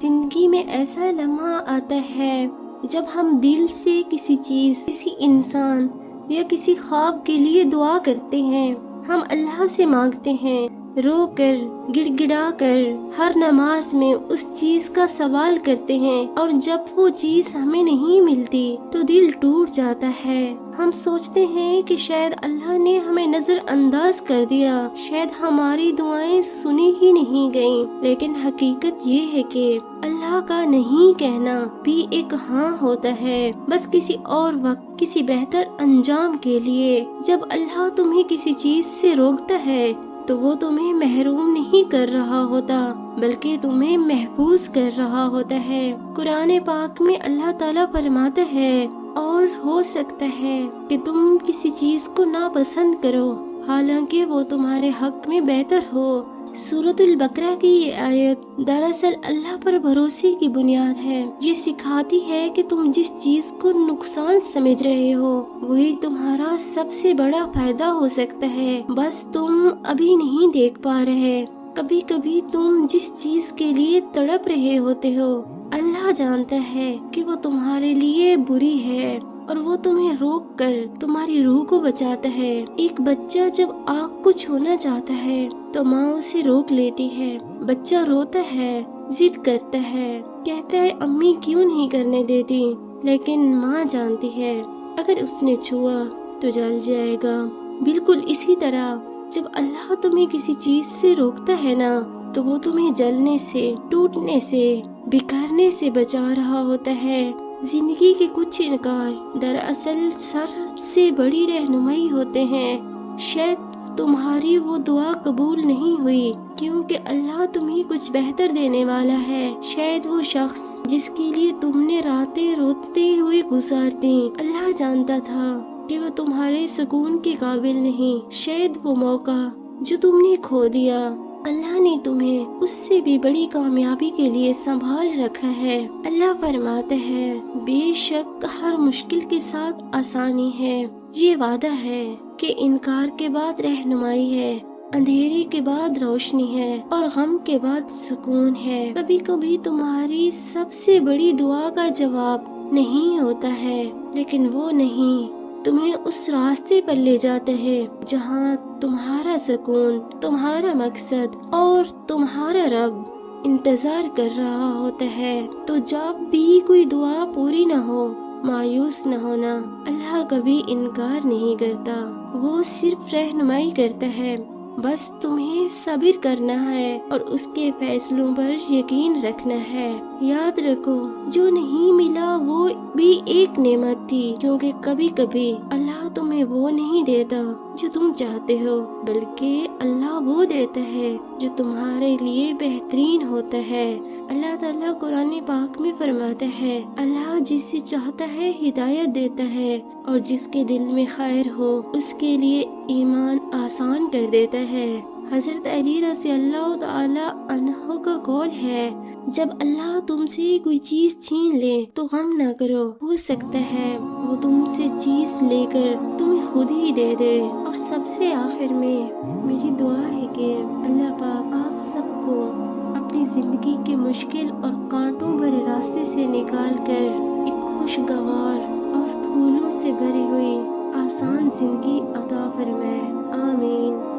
زندگی میں ایسا لمحہ آتا ہے جب ہم دل سے کسی چیز، کسی انسان یا کسی خواب کے لیے دعا کرتے ہیں. ہم اللہ سے مانگتے ہیں، رو کر، گڑ گڑا کر، ہر نماز میں اس چیز کا سوال کرتے ہیں، اور جب وہ چیز ہمیں نہیں ملتی تو دل ٹوٹ جاتا ہے. ہم سوچتے ہیں کہ شاید اللہ نے ہمیں نظر انداز کر دیا، شاید ہماری دعائیں سنی ہی نہیں گئیں. لیکن حقیقت یہ ہے کہ اللہ کا نہیں کہنا بھی ایک ہاں ہوتا ہے، بس کسی اور وقت، کسی بہتر انجام کے لیے. جب اللہ تمہیں کسی چیز سے روکتا ہے تو وہ تمہیں محروم نہیں کر رہا ہوتا، بلکہ تمہیں محفوظ کر رہا ہوتا ہے. قرآن پاک میں اللہ تعالیٰ فرماتا ہے، اور ہو سکتا ہے کہ تم کسی چیز کو ناپسند کرو حالانکہ وہ تمہارے حق میں بہتر ہو. سورۃ البقرہ کی یہ آیت دراصل اللہ پر بھروسے کی بنیاد ہے. یہ سکھاتی ہے کہ تم جس چیز کو نقصان سمجھ رہے ہو وہی تمہارا سب سے بڑا فائدہ ہو سکتا ہے، بس تم ابھی نہیں دیکھ پا رہے. کبھی کبھی تم جس چیز کے لیے تڑپ رہے ہوتے ہو اللہ جانتا ہے کہ وہ تمہارے لیے بری ہے، اور وہ تمہیں روک کر تمہاری روح کو بچاتا ہے. ایک بچہ جب آگ کو چھونا چاہتا ہے تو ماں اسے روک لیتی ہے. بچہ روتا ہے، ضد کرتا ہے، کہتا ہے امی کیوں نہیں کرنے دیتی، لیکن ماں جانتی ہے اگر اس نے چھوا تو جل جائے گا. بالکل اسی طرح جب اللہ تمہیں کسی چیز سے روکتا ہے نا تو وہ تمہیں جلنے سے، ٹوٹنے سے، بکھرنے سے بچا رہا ہوتا ہے. زندگی کے کچھ انکار دراصل سب سے بڑی رہنمائی ہوتے ہیں. شاید تمہاری وہ دعا قبول نہیں ہوئی کیونکہ اللہ تمہیں کچھ بہتر دینے والا ہے. شاید وہ شخص جس کے لیے تم نے راتیں روتے ہوئے گزار دیں اللہ جانتا تھا کہ وہ تمہارے سکون کے قابل نہیں. شاید وہ موقع جو تم نے کھو دیا اللہ نے تمہیں اس سے بھی بڑی کامیابی کے لیے سنبھال رکھا ہے. اللہ فرماتا ہے، بے شک ہر مشکل کے ساتھ آسانی ہے. یہ وعدہ ہے کہ انکار کے بعد رہنمائی ہے، اندھیرے کے بعد روشنی ہے، اور غم کے بعد سکون ہے. کبھی کبھی تمہاری سب سے بڑی دعا کا جواب نہیں ہوتا ہے، لیکن وہ نہیں تمہیں اس راستے پر لے جاتا ہے جہاں تمہارا سکون، تمہارا مقصد اور تمہارا رب انتظار کر رہا ہوتا ہے. تو جب بھی کوئی دعا پوری نہ ہو مایوس نہ ہونا. اللہ کبھی انکار نہیں کرتا، وہ صرف رہنمائی کرتا ہے. بس تمہیں صبر کرنا ہے اور اس کے فیصلوں پر یقین رکھنا ہے. یاد رکھو جو نہیں ملا وہ بھی ایک نعمت تھی، کیونکہ کبھی کبھی اللہ تمہیں وہ نہیں دیتا جو تم چاہتے ہو، بلکہ اللہ وہ دیتا ہے جو تمہارے لیے بہترین ہوتا ہے. اللہ تعالیٰ قرآن پاک میں فرماتا ہے، اللہ جس سے چاہتا ہے ہدایت دیتا ہے، اور جس کے دل میں خیر ہو اس کے لیے ایمان آسان کر دیتا ہے. حضرت علی رضی اللہ تعالی عنہ کا قول ہے، جب اللہ تم سے کوئی چیز چھین لے تو غم نہ کرو، ہو سکتا ہے وہ تم سے چیز لے کر تمہیں خود ہی دے دے. اور سب سے آخر میں میری دعا ہے کہ اللہ پاک آپ سب کو اپنی زندگی کے مشکل اور کانٹوں بھرے راستے سے نکال کر ایک خوشگوار اور پھولوں سے بھری ہوئی آسان زندگی عطا فرمائے. آمین.